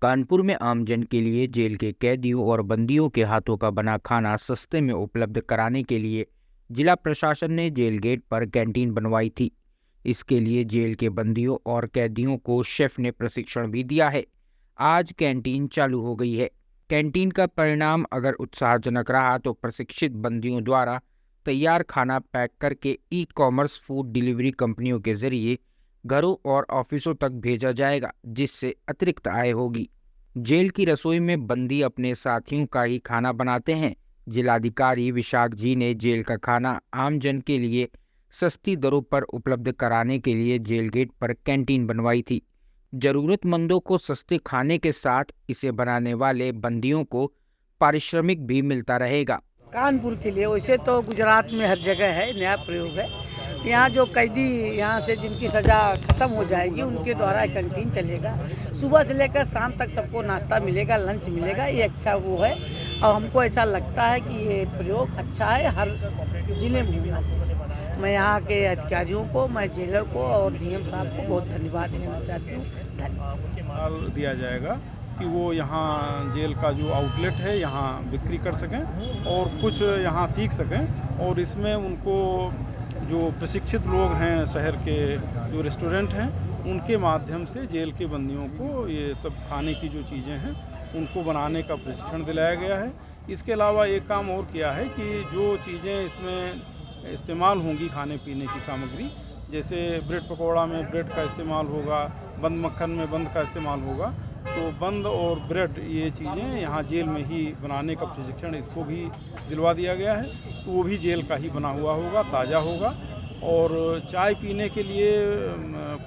कानपुर में आमजन के लिए जेल के कैदियों और बंदियों के हाथों का बना खाना सस्ते में उपलब्ध कराने के लिए जिला प्रशासन ने जेल गेट पर कैंटीन बनवाई थी। इसके लिए जेल के बंदियों और कैदियों को शेफ ने प्रशिक्षण भी दिया है। आज कैंटीन चालू हो गई है। कैंटीन का परिणाम अगर उत्साहजनक रहा तो प्रशिक्षित बंदियों द्वारा तैयार खाना पैक करके ई-कॉमर्स फूड डिलीवरी कंपनियों के जरिए घरों और ऑफिसों तक भेजा जाएगा, जिससे अतिरिक्त आय होगी। जेल की रसोई में बंदी अपने साथियों का ही खाना बनाते हैं। जिलाधिकारी विशाख जी ने जेल का खाना आमजन के लिए सस्ती दरों पर उपलब्ध कराने के लिए जेल गेट पर कैंटीन बनवाई थी। जरूरतमंदों को सस्ते खाने के साथ इसे बनाने वाले बंदियों को पारिश्रमिक भी मिलता रहेगा। कानपुर के लिए, वैसे तो गुजरात में हर जगह है, नया प्रयोग है। यहाँ जो कैदी यहाँ से जिनकी सज़ा ख़त्म हो जाएगी उनके द्वारा कैंटीन चलेगा। सुबह से लेकर शाम तक सबको नाश्ता मिलेगा, लंच मिलेगा। ये अच्छा वो है और हमको ऐसा लगता है कि ये प्रयोग अच्छा है, हर जिले में होना चाहिए। मैं यहाँ के अधिकारियों को, मैं जेलर को और डीएम साहब को बहुत धन्यवाद देना चाहती हूँ। धन्यवाद दिया जाएगा कि वो यहाँ जेल का जो आउटलेट है यहाँ बिक्री कर सकें और कुछ यहाँ सीख सकें। और इसमें उनको जो प्रशिक्षित लोग हैं शहर के जो रेस्टोरेंट हैं उनके माध्यम से जेल के बंदियों को ये सब खाने की जो चीज़ें हैं उनको बनाने का प्रशिक्षण दिलाया गया है। इसके अलावा एक काम और किया है कि जो चीज़ें इसमें इस्तेमाल होंगी खाने पीने की सामग्री, जैसे ब्रेड पकौड़ा में ब्रेड का इस्तेमाल होगा, बंद मक्खन में बंद का इस्तेमाल होगा, तो बंद और ब्रेड ये चीज़ें यहाँ जेल में ही बनाने का प्रशिक्षण इसको भी दिलवा दिया गया है। तो वो भी जेल का ही बना हुआ होगा, ताज़ा होगा। और चाय पीने के लिए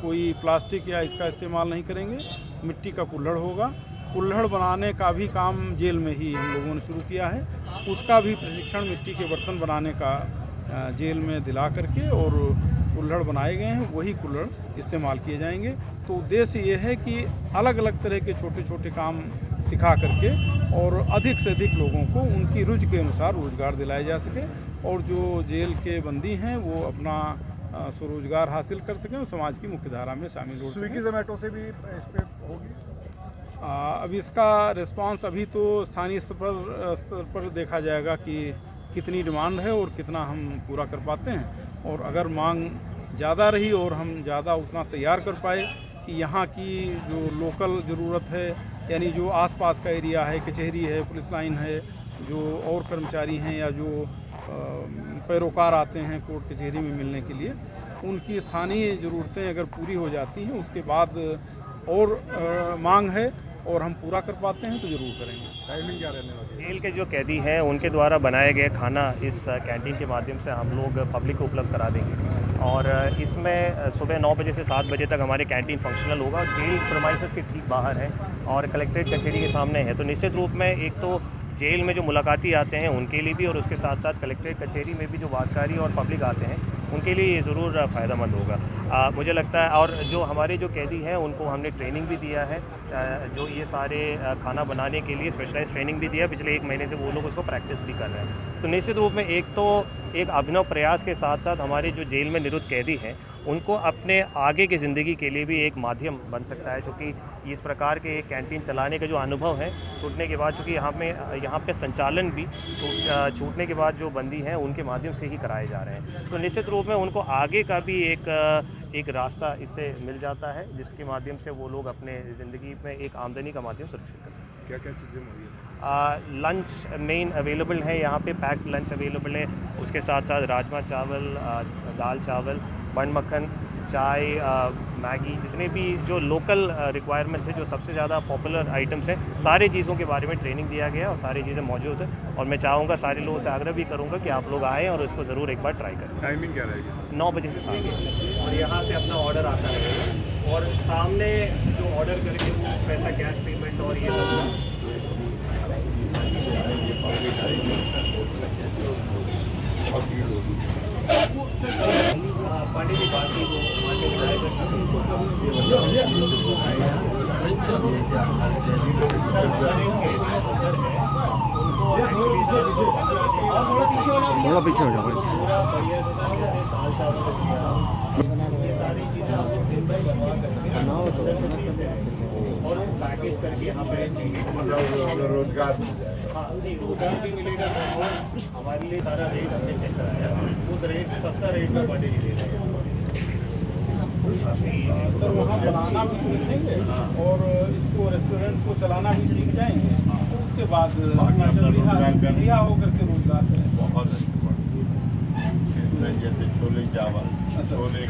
कोई प्लास्टिक या इसका इस्तेमाल नहीं करेंगे, मिट्टी का कुल्हड़ होगा। कुल्हड़ बनाने का भी काम जेल में ही हम लोगों ने शुरू किया है। उसका भी प्रशिक्षण मिट्टी के बर्तन बनाने का जेल में दिला करके और कुल्हड़ बनाए गए हैं, वही कुल्हड़ इस्तेमाल किए जाएंगे। तो उद्देश्य ये है कि अलग अलग तरह के छोटे छोटे काम सिखा करके और अधिक से अधिक लोगों को उनकी रुचि के अनुसार रोज़गार दिलाया जा सके और जो जेल के बंदी हैं वो अपना स्वरोजगार हासिल कर सकें और समाज की मुख्यधारा में शामिल हो सकें। स्विगी जोमेटो से भी इस पर होगी? अब इसका रिस्पांस अभी तो स्थानीय स्तर पर देखा जाएगा कि कितनी डिमांड है और कितना हम पूरा कर पाते हैं। और अगर मांग ज़्यादा रही और हम ज़्यादा उतना तैयार कर पाए कि यहाँ की जो लोकल ज़रूरत है, यानी जो आसपास का एरिया है, कचहरी है, पुलिस लाइन है, जो और कर्मचारी हैं या जो पैरोकार आते हैं कोर्ट कचहरी में मिलने के लिए, उनकी स्थानीय ज़रूरतें अगर पूरी हो जाती हैं उसके बाद और मांग है और हम पूरा कर पाते हैं तो ज़रूर करेंगे। टाइमिंग क्या रहने वाली है? जेल के जो कैदी हैं उनके द्वारा बनाए गए खाना इस कैंटीन के माध्यम से हम लोग पब्लिक को उपलब्ध करा देंगे और इसमें सुबह 9 बजे से 7 बजे तक हमारे कैंटीन फंक्शनल होगा। जेल प्रीमाइसेस के ठीक बाहर है और कलेक्ट्रेट कचहरी के सामने है। तो निश्चित रूप में एक तो जेल में जो मुलाकाती आते हैं उनके लिए भी और उसके साथ साथ कलेक्ट्रेट कचहरी में भी जो वादकारी और पब्लिक आते हैं उनके लिए ये ज़रूर फ़ायदेमंद होगा। मुझे लगता है। और जो हमारे जो कैदी हैं उनको हमने ट्रेनिंग भी दिया है, जो ये सारे खाना बनाने के लिए स्पेशलाइज ट्रेनिंग भी दिया है। पिछले 1 महीने से वो लोग उसको प्रैक्टिस भी कर रहे हैं। तो निश्चित रूप में एक तो एक अभिनव प्रयास के साथ साथ हमारे जो जेल में निरुद्ध कैदी हैं उनको अपने आगे की ज़िंदगी के लिए भी एक माध्यम बन सकता है, क्योंकि इस प्रकार के एक कैंटीन चलाने का जो अनुभव है छूटने के बाद, चूँकि यहाँ पे संचालन भी छूटने के बाद जो बंदी हैं उनके माध्यम से ही कराए जा रहे हैं। तो निश्चित रूप में उनको आगे का भी एक रास्ता इससे मिल जाता है, जिसके माध्यम से वो लोग अपने ज़िंदगी में एक आमदनी का माध्यम सुरक्षित कर सकते हैं। क्या क्या चीज़ें मुहैया? लंच मेन अवेलेबल है यहाँ पे, पैक्ड लंच अवेलेबल है। उसके साथ साथ राजमा चावल, दाल चावल, बंद मक्खन, चाय, मैगी, जितने भी जो लोकल रिक्वायरमेंट्स हैं, जो सबसे ज़्यादा पॉपुलर आइटम्स हैं, सारी चीज़ों के बारे में ट्रेनिंग दिया गया और सारी चीज़ें मौजूद है। और मैं चाहूँगा सारे लोगों से आग्रह भी करूँगा कि आप लोग आएँ और इसको ज़रूर एक बार ट्राई करें। टाइमिंग क्या रहेगी? 9 बजे से 7 बजे और यहाँ से अपना ऑर्डर आता रहेगा और सामने जो ऑर्डर करके वो पैसा कैश पेमेंट और ये सब पानी की बात की थोड़ा पीछे हो जाओ। ये सारी चीज़ें और वो पैकेज करके यहाँ पे रोजगार हाँ नहीं रोजगार भी मिलेगा और हमारे लिए सारा रेट हमने चेक कराया उस रेट से सस्ता रेट में क्वालिटी दे रहे हैं। सर वहाँ बनाना भी सीखेंगे और इसको रेस्टोरेंट को चलाना भी सीख जाएंगे, तो उसके बाद रिहा होकर के रोजगार करें। बहुत अच्छी बात है। जैसे छोले चावल छोले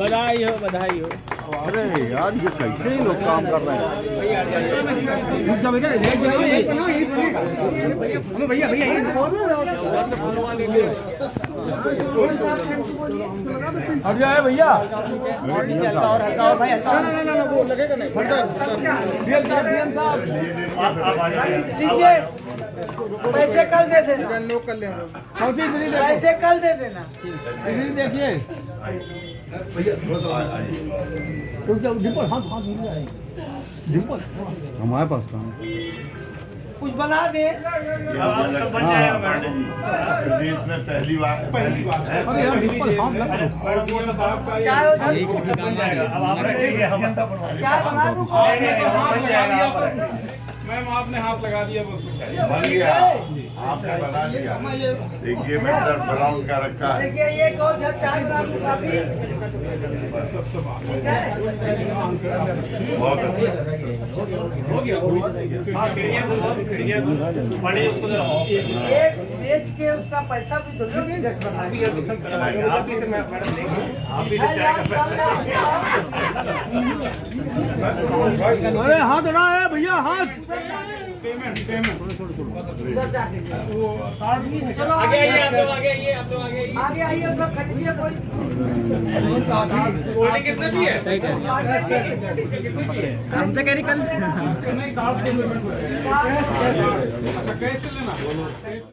बधाई हो बधाई हो। अरे यार ये कैसे लोग काम कर रहे हैं। अब जाए भैया पैसे कल दे देना, पैसे कल दे देना। देखिए हमारे पास काम कुछ बना दे। प्रदेश में पहली बार चाय अब आप रखिए हम चाय बना दूँ। मैम आपने हाथ लगा दिया बस। बन गया, आपने बना दिया। देखिए मेटर ब्राउन का रखा है। देखिए ये कहो चाय बना दूँ काफी। बहुत अच्छा। एक बेच के उसका पैसा भी दो। आप भी से मैडम देंगे आप भी से चाय का पैसा अरे हाथ उड़ा है भैया हाथ। पेमेंट चलो आगे आइए आप लोग, आगे आइए आप लोग, आगे आइए तो खरीदिए कोई। कोल्ड कितने की है? हमसे कह रही कल अच्छा कैसे लेना।